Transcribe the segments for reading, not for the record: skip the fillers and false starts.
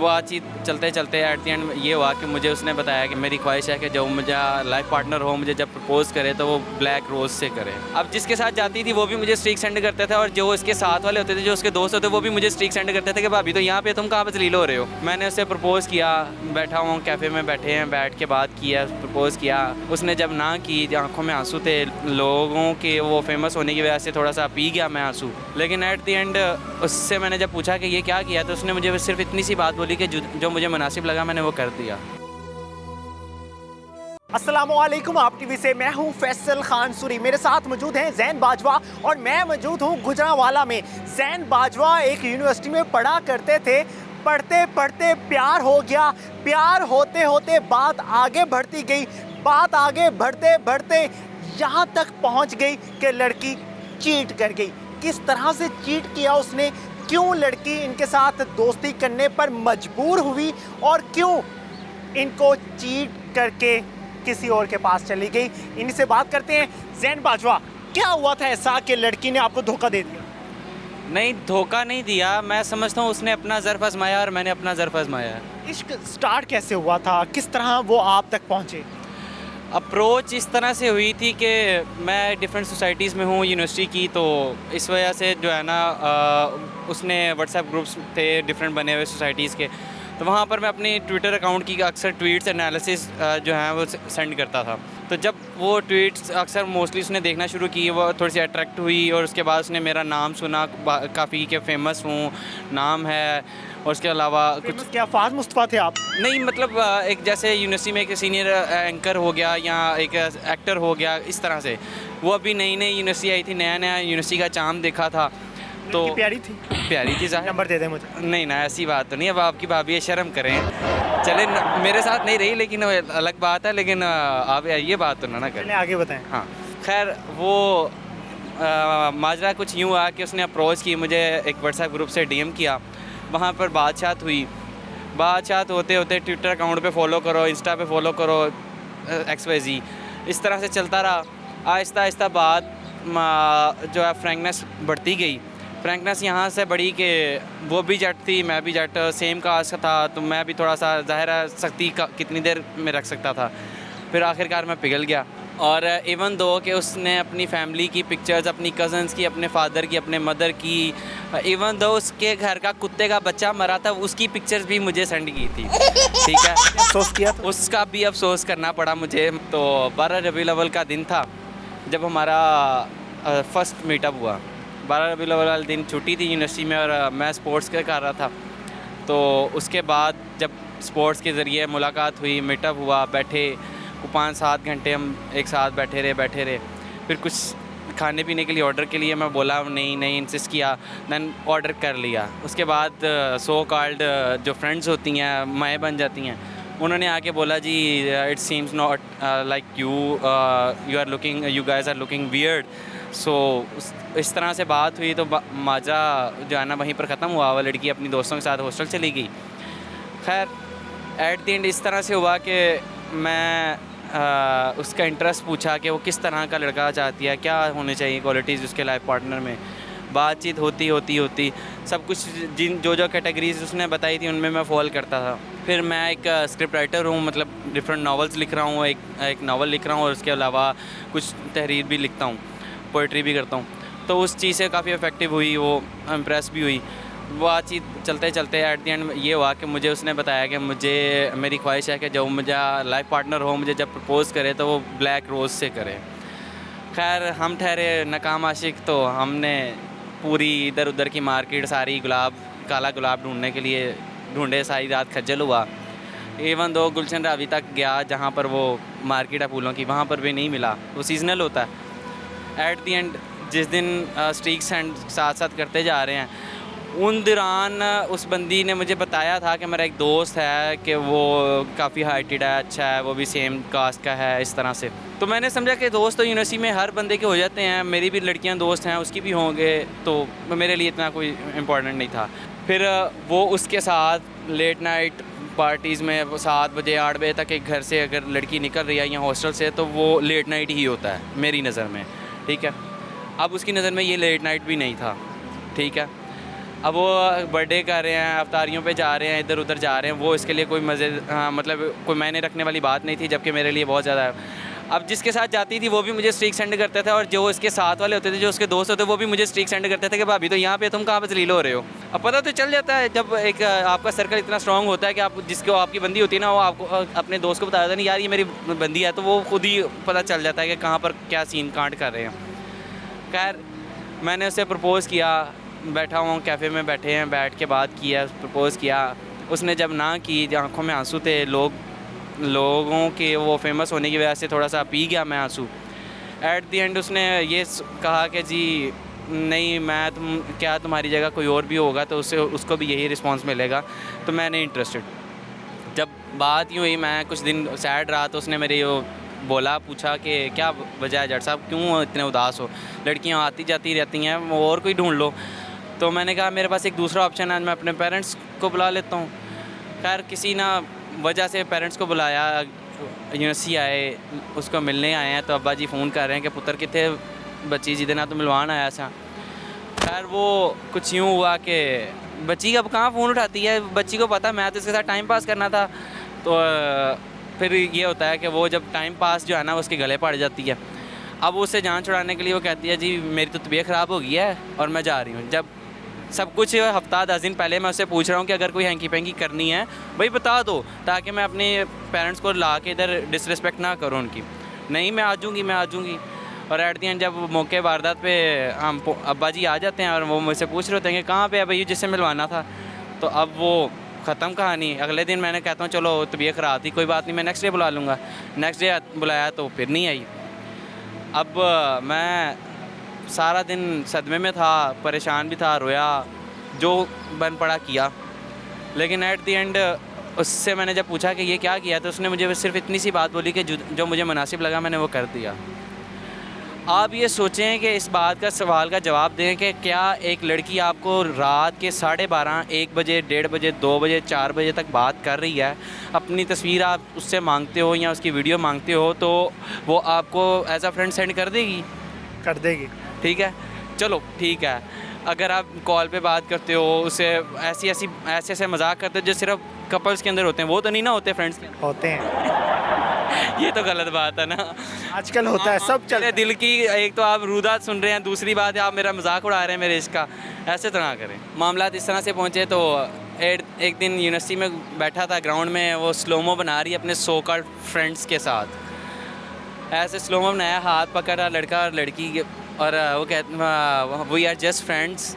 बातचीत चलते चलते एट द एंड ये हुआ कि मुझे उसने बताया कि मेरी ख्वाहिश है कि जो मुझे लाइफ पार्टनर हो मुझे जब प्रपोज़ करे तो वो ब्लैक रोज़ से करे। अब जिसके साथ जाती थी वो भी मुझे स्ट्रीक सेंड करते थे और जो इसके साथ वाले होते थे, जो उसके दोस्त होते वो भी मुझे स्ट्रीक सेंड करते थे कि भाभी तो यहाँ पे तुम कहाँ पर जलील हो रहे हो। मैंने उससे प्रपोज़ किया, बैठा हूँ कैफ़े में, बैठे हैं, बैठ के बात किया, प्रपोज़ किया। उसने जब ना की, आंखों में आंसू थे, लोगों के वो फेमस होने की वजह से थोड़ा सा पी गया मैं आंसू। लेकिन एट द एंड उससे मैंने जब पूछा कि ये क्या किया तो उसने मुझे सिर्फ इतनी सी बात बोली कि जो मुझे मुनासिब लगा मैंने वो कर दिया। अस्सलामुअलैकुम, आप टीवी से मैं हूं फैसल खान सूरी। मेरे साथ मौजूद हैं जैन बाजवा और मैं मौजूद हूं गुजरांवाला में। जैन बाजवा एक यूनिवर्सिटी में पढ़ा करते थे। पढ़ते पढ़ते प्यार हो गया, प्यार होते होते बात आगे बढ़ती गई, बात आगे बढ़ते बढ़ते यहाँ तक पहुँच गई कि लड़की चीट कर गई। किस तरह से चीट किया उसने, क्यों लड़की इनके साथ दोस्ती करने पर मजबूर हुई और क्यों इनको चीट करके किसी और के पास चली गई, इन्हीं से बात करते हैं। जैन बाजवा, क्या हुआ था ऐसा कि लड़की ने आपको धोखा दे दिया? नहीं, धोखा नहीं दिया, मैं समझता हूँ उसने अपना ज़र्फ़ आज़माया और मैंने अपना ज़र्फ़ आज़माया। इश्क स्टार्ट कैसे हुआ था, किस तरह वो आप तक पहुँचे? अप्रोच इस तरह से हुई थी कि मैं डिफरेंट सोसाइटीज़ में हूँ यूनिवर्सिटी की, तो इस वजह से जो है ना उसने व्हाट्सएप ग्रुप्स थे डिफरेंट बने हुए सोसाइटीज़ के, तो वहाँ पर मैं अपनी ट्विटर अकाउंट की अक्सर ट्वीट्स एनालिसिस जो हैं वो सेंड करता था। तो जब वो ट्वीट्स अक्सर मोस्टली उसने देखना शुरू की, वो थोड़ी सी अट्रैक्ट हुई और उसके बाद उसने मेरा नाम सुना काफ़ी कि फ़ेमस हूँ, नाम है, और उसके अलावा कुछ क्या फाज मुस्तफ़ा थे आप? नहीं, मतलब एक जैसे यूनिवर्सिटी में एक सीनियर एंकर हो गया या एक एक्टर हो गया, इस तरह से। वो अभी नई नई यूनिवर्सिटी आई थी, नया नया यूनिवर्सिटी का चाम देखा था, तो प्यारी थी? प्यारी थी ज़ाहिर। नंबर दे दें मुझे। नहीं ना, ऐसी बात तो नहीं। अब आपकी भाभी शर्म करें, चले मेरे साथ नहीं रही लेकिन अलग बात है, लेकिन आप ये बात तो ना करें। आगे बताएं। हाँ, खैर वो माजरा कुछ यूँ हुआ कि उसने अप्रोच की मुझे, एक व्हाट्सएप ग्रुप से डीएम किया, वहाँ पर बातचात हुई। बातचात होते होते ट्विटर अकाउंट पे फॉलो करो, इंस्टा पे फॉलो करो, XYZ, इस तरह से चलता रहा। आहिस्ता आहिस्ता बात जो है फ्रैंकनेस बढ़ती गई। फ्रैंकनेस यहाँ से बढ़ी कि वो भी जट थी, मैं भी जट, सेम कास्ट था, तो मैं भी थोड़ा सा ज़ाहिर है सख्ती कितनी देर में रख सकता था। फिर आखिरकार मैं पिघल गया। और इवन दो कि उसने अपनी फैमिली की पिक्चर्स, अपनी कज़न्स की, अपने फादर की, अपने मदर की, इवन दो उसके घर का कुत्ते का बच्चा मरा था उसकी पिक्चर्स भी मुझे सेंड की थी। ठीक है, अफसोस किया तो? उसका भी अफसोस करना पड़ा मुझे। तो 12 रबीउल अव्वल का दिन था जब हमारा फर्स्ट मीटअप हुआ। 12 रबीउल अव्वल वाले दिन छुट्टी थी यूनिवर्सिटी में और मैं स्पोर्ट्स कर रहा था। तो उसके बाद जब स्पोर्ट्स के ज़रिए मुलाकात हुई, मीटअप हुआ, बैठे 5-7 घंटे हम एक साथ बैठे रहे। फिर कुछ खाने पीने के लिए ऑर्डर के लिए मैं बोला नहीं, इंसिस्ट किया, दैन ऑर्डर कर लिया। उसके बाद सो कॉल्ड जो फ्रेंड्स होती हैं, माएँ बन जाती हैं, उन्होंने आके बोला जी it seems not like you guys are looking weird. So इस तरह से बात हुई, तो माजरा जो है ना वहीं पर ख़त्म हुआ। वो लड़की अपनी दोस्तों के साथ हॉस्टल चली गई। खैर एट द एंड इस तरह से हुआ कि मैं उसका इंटरेस्ट पूछा कि वो किस तरह का लड़का चाहती है, क्या होने चाहिए क्वालिटीज़ उसके लाइफ पार्टनर में। बातचीत होती सब कुछ जो कैटेगरीज उसने बताई थी उनमें मैं फॉल करता था। फिर मैं एक स्क्रिप्ट राइटर हूँ, मतलब डिफरेंट नावल्स लिख रहा हूँ, एक नावल लिख रहा हूँ और उसके अलावा कुछ तहरीर भी लिखता हूँ, पोइट्री भी करता हूँ। तो उस चीज़ से काफ़ी इफ़ेक्टिव हुई, वो इम्प्रेस भी हुई। बातचीत चलते चलते एट द एंड ये हुआ कि मुझे उसने बताया कि मेरी ख्वाहिश है कि जो मुझे लाइफ पार्टनर हो मुझे जब प्रपोज़ करे तो वो ब्लैक रोज़ से करे। खैर हम ठहरे नाकाम आशिक, तो हमने पूरी इधर उधर की मार्केट सारी काला गुलाब ढूंढने के लिए ढूंढे, सारी रात खज्जल हुआ। इवन दो गुलशन रावी तक गया जहाँ पर वो मार्केट है फूलों की, वहाँ पर भी नहीं मिला, वो सीजनल होता है। एट द एंड जिस दिन स्ट्रीक्स एंड साथ करते जा रहे हैं, उन दौरान उस बंदी ने मुझे बताया था कि मेरा एक दोस्त है कि वो काफ़ी हाइटेड है, अच्छा है, वो भी सेम कास्ट का है, इस तरह से। तो मैंने समझा कि दोस्त तो यूनिवर्सिटी में हर बंदे के हो जाते हैं, मेरी भी लड़कियां दोस्त हैं, उसकी भी होंगे, तो मेरे लिए इतना कोई इम्पोर्टेंट नहीं था। फिर वो उसके साथ लेट नाइट पार्टीज़ में 7 बजे 8 बजे तक एक घर से अगर लड़की निकल रही है या हॉस्टल से, तो वो लेट नाइट ही होता है मेरी नज़र में। ठीक है, अब उसकी नज़र में ये लेट नाइट भी नहीं था। ठीक है, अब वो बर्थडे कर रहे हैं, अफ्तारियों पे जा रहे हैं, इधर उधर जा रहे हैं, वो इसके लिए कोई मज़े मतलब कोई मायने रखने वाली बात नहीं थी, जबकि मेरे लिए बहुत ज़्यादा है। अब जिसके साथ जाती थी वो भी मुझे स्ट्रीक सेंड करता था, और जो उसके साथ वाले होते थे, जो उसके दोस्त होते, वो भी मुझे स्ट्रीक सेंड करते थे कि भाभी तो यहाँ पे, तुम कहाँ पे जलील हो रहे हो। अब पता तो चल जाता है जब एक आपका सर्कल इतना स्ट्रांग होता है कि आप जिसको आपकी बंदी होती है ना, वो आपको अपने दोस्त को बता देता नहीं यार ये मेरी बंदी है, तो वो खुद ही पता चल जाता है कि कहाँ पर क्या सीन कांड कर रहे हैं। खैर मैंने उसे प्रपोज़ किया, बैठा हुआ कैफ़े में बैठे हैं, बैठ के बात किया, प्रपोज़ किया। उसने जब ना की, आंखों में आंसू थे, लोगों के वो फेमस होने की वजह से थोड़ा सा पी गया मैं आंसू। एट दी एंड उसने ये कहा कि जी नहीं, मैं तुम्हारी जगह कोई और भी होगा तो उसको भी यही रिस्पांस मिलेगा, तो मैं नहीं इंटरेस्टेड। जब बात यूँ हुई, मैं कुछ दिन सैड रहा, तो उसने मेरे बोला, पूछा कि क्या वजह है जट साहब, क्यों इतने उदास हो, लड़कियां आती जाती रहती हैं, और कोई ढूंढ लो। तो मैंने कहा मेरे पास एक दूसरा ऑप्शन है, मैं अपने पेरेंट्स को बुला लेता हूँ। खैर किसी ना वजह से पेरेंट्स को बुलाया, यूनिवर्सिटी आए, उसको मिलने आए हैं, तो अब्बा जी फ़ोन कर रहे हैं कि पुत्र कितने बच्ची जिदे ना तो मिलवान आया सा। खैर वो कुछ यूँ हुआ कि बच्ची अब कहाँ फ़ोन उठाती है, बच्ची को पता मैं तो इसके साथ टाइम पास करना था। तो फिर ये होता है कि वो जब टाइम पास जो है ना उसके गले पड़ जाती है। अब उससे जान छुड़ाने के लिए वो कहती है जी मेरी तो तबीयत ख़राब हो गई है और मैं जा रही हूँ। जब सब कुछ हफ्ता 10 दिन पहले मैं उससे पूछ रहा हूँ कि अगर कोई हैंकी पैंकी करनी है भाई बता दो, ताकि मैं अपने पेरेंट्स को ला के इधर डिसरिस्पेक्ट ना करूँ उनकी। नहीं मैं आ जाऊँगी। और एट दी एंड जब मौके वारदात पे हम अब्बा जी आ जाते हैं और वो मुझसे पूछ रहे होते हैं कि कहाँ पे है भाई जिससे मिलवाना था, तो अब वो ख़त्म कहानी। अगले दिन मैंने कहता हूँ चलो तबीयत ख़राब थी, कोई बात नहीं, मैं नेक्स्ट डे बुला लूँगा। नेक्स्ट डे बुलाया तो फिर नहीं आई। अब मैं सारा दिन सदमे में था, परेशान भी था, रोया, जो बन पड़ा किया। लेकिन एट दी एंड उससे मैंने जब पूछा कि ये क्या किया, तो उसने मुझे सिर्फ इतनी सी बात बोली कि जो मुझे मुनासिब लगा मैंने वो कर दिया। आप ये सोचें कि इस बात का सवाल का जवाब दें कि क्या एक लड़की आपको रात के 12:30, 1 बजे, 1:30 बजे, 2 बजे, 4 बजे तक बात कर रही है, अपनी तस्वीर आप उससे मांगते हो या उसकी वीडियो मांगते हो, तो वो आपको एज अ फ्रेंड सेंड कर देगी? कर देगी। ठीक है, चलो ठीक है। अगर आप कॉल पे बात करते हो उससे ऐसे मजाक करते हो जो सिर्फ कपल्स के अंदर होते हैं, वो तो नहीं ना होते फ्रेंड्स के अंदर। होते हैं। ये तो गलत बात है ना। आजकल होता है, सब चल मेरे दिल की एक तो आप रूदात सुन रहे हैं, दूसरी बात है आप मेरा मजाक उड़ा रहे हैं मेरे इसका। ऐसे तो ना करें। मामलात इस तरह से पहुँचे तो एक दिन यूनिवर्सिटी में बैठा था ग्राउंड में, वो स्लोमो बना रही है अपने सो कॉल्ड फ्रेंड्स के साथ। ऐसे स्लोमो बनाया, हाथ पकड़ा लड़का और लड़की, और वो कहते वी आर जस्ट फ्रेंड्स।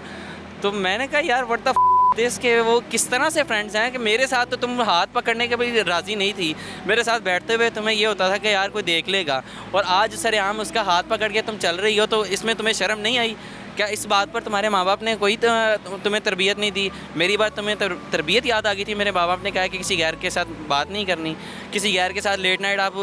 तो मैंने कहा यार व्हाट द दिस के वो किस तरह से फ्रेंड्स हैं कि मेरे साथ तो तुम हाथ पकड़ने के भी राज़ी नहीं थी, मेरे साथ बैठते हुए तुम्हें ये होता था कि यार कोई देख लेगा, और आज सरेआम उसका हाथ पकड़ के तुम चल रही हो, तो इसमें तुम्हें शर्म नहीं आई क्या? इस बात पर तुम्हारे माँ बाप ने कोई तुम्हें तरबियत नहीं दी? मेरी बात तुम्हें तरबियत याद आ गई थी? मेरे माँ बाप ने कहा कि किसी गैर के साथ बात नहीं करनी, किसी गैर के साथ लेट नाइट आप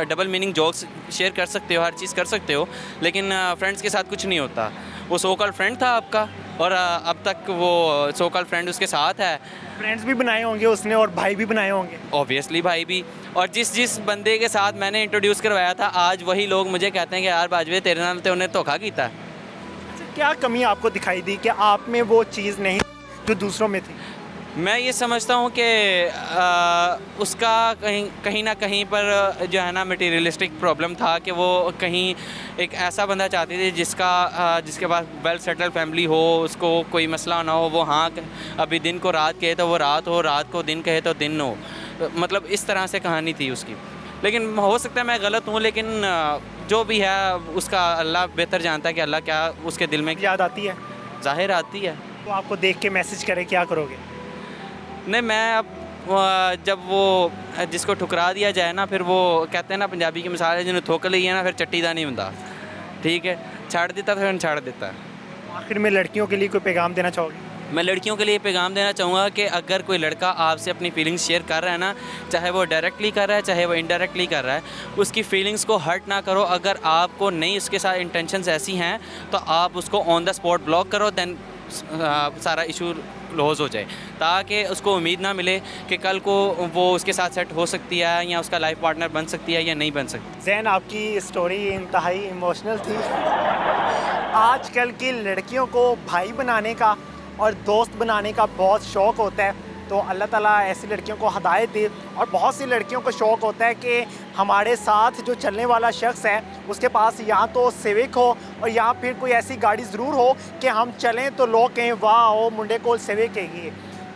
डबल मीनिंग जोक्स शेयर कर सकते हो, हर चीज़ कर सकते हो, लेकिन फ्रेंड्स के साथ कुछ नहीं होता। वो सो कॉल्ड फ्रेंड था आपका, और अब तक वो सो कॉल्ड फ्रेंड उसके साथ है। फ्रेंड्स भी बनाए होंगे उसने और भाई भी बनाए होंगे। ऑब्वियसली भाई भी। और जिस बंदे के साथ मैंने इंट्रोड्यूस करवाया था, आज वही लोग मुझे कहते हैं कि यार बाजवे तेरे नाल तो उन्हें धोखा किया। क्या कमी आपको दिखाई दी कि आप में वो चीज़ नहीं जो दूसरों में थी? मैं ये समझता हूँ कि उसका कहीं ना कहीं पर जो है ना मटीरियलिस्टिक प्रॉब्लम था, कि वो कहीं एक ऐसा बंदा चाहती थी जिसके पास वेल सेटल फैमिली हो, उसको कोई मसला ना हो, वो हाँ अभी दिन को रात कहे तो वो रात हो, रात को दिन कहे तो दिन हो, मतलब इस तरह से कहानी थी उसकी। लेकिन हो सकता है मैं गलत हूँ, लेकिन जो भी है उसका अल्लाह बेहतर जानता है कि अल्लाह क्या उसके दिल में याद आती है, ज़ाहिर आती है। तो आपको देख के मैसेज करे क्या करोगे? नहीं, मैं अब जब वो जिसको ठुकरा दिया जाए ना, फिर वो कहते हैं ना पंजाबी की मिसाल है, जिन्हें ठोक ली है ना फिर चट्टी दा नहीं होता, ठीक है, छाड़ देता फिर छाड़ देता है। आखिर में लड़कियों के लिए कोई पैगाम देना चाहोगे? मैं लड़कियों के लिए पैगाम देना चाहूँगा कि अगर कोई लड़का आपसे अपनी फीलिंग्स शेयर कर रहा है ना, चाहे वो डायरेक्टली कर रहा है चाहे वो इनडायरेक्टली कर रहा है, उसकी फीलिंग्स को हर्ट ना करो। अगर आपको नहीं उसके साथ इंटेंशंस ऐसी हैं तो आप उसको ऑन द स्पॉट ब्लॉक करो, देन सारा इशू क्लोज हो जाए, ताकि उसको उम्मीद ना मिले कि कल को वो उसके साथ सेट हो सकती है या उसका लाइफ पार्टनर बन सकती है या नहीं बन सकती। ज़ैन, आपकी स्टोरी इंतहाई इमोशनल थी। आजकल की लड़कियों को भाई बनाने का और दोस्त बनाने का बहुत शौक़ होता है, तो अल्लाह ताला ऐसी लड़कियों को हिदायत दे। और बहुत सी लड़कियों को शौक़ होता है कि हमारे साथ जो चलने वाला शख्स है उसके पास या तो सिविक हो और या फिर कोई ऐसी गाड़ी ज़रूर हो कि हम चलें तो लोग कहें वाह ओ मुंडे को सिविक है।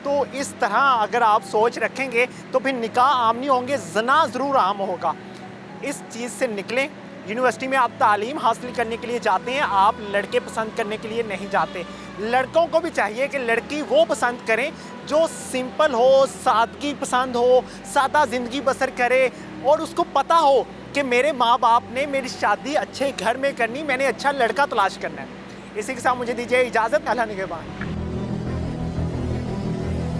तो इस तरह अगर आप सोच रखेंगे तो फिर निकाह आम नहीं होंगे, जना ज़रूर आम होगा। इस चीज़ से निकलें। यूनिवर्सिटी में आप तालीम हासिल करने के लिए जाते हैं, आप लड़के पसंद करने के लिए नहीं जाते। लड़कों को भी चाहिए कि लड़की वो पसंद करें जो सिंपल हो, सादगी पसंद हो, सादा ज़िंदगी बसर करे और उसको पता हो कि मेरे माँ बाप ने मेरी शादी अच्छे घर में करनी, मैंने अच्छा लड़का तलाश करना है। इसी के साथ मुझे दीजिए इजाज़त। अल्लाह निगहबान।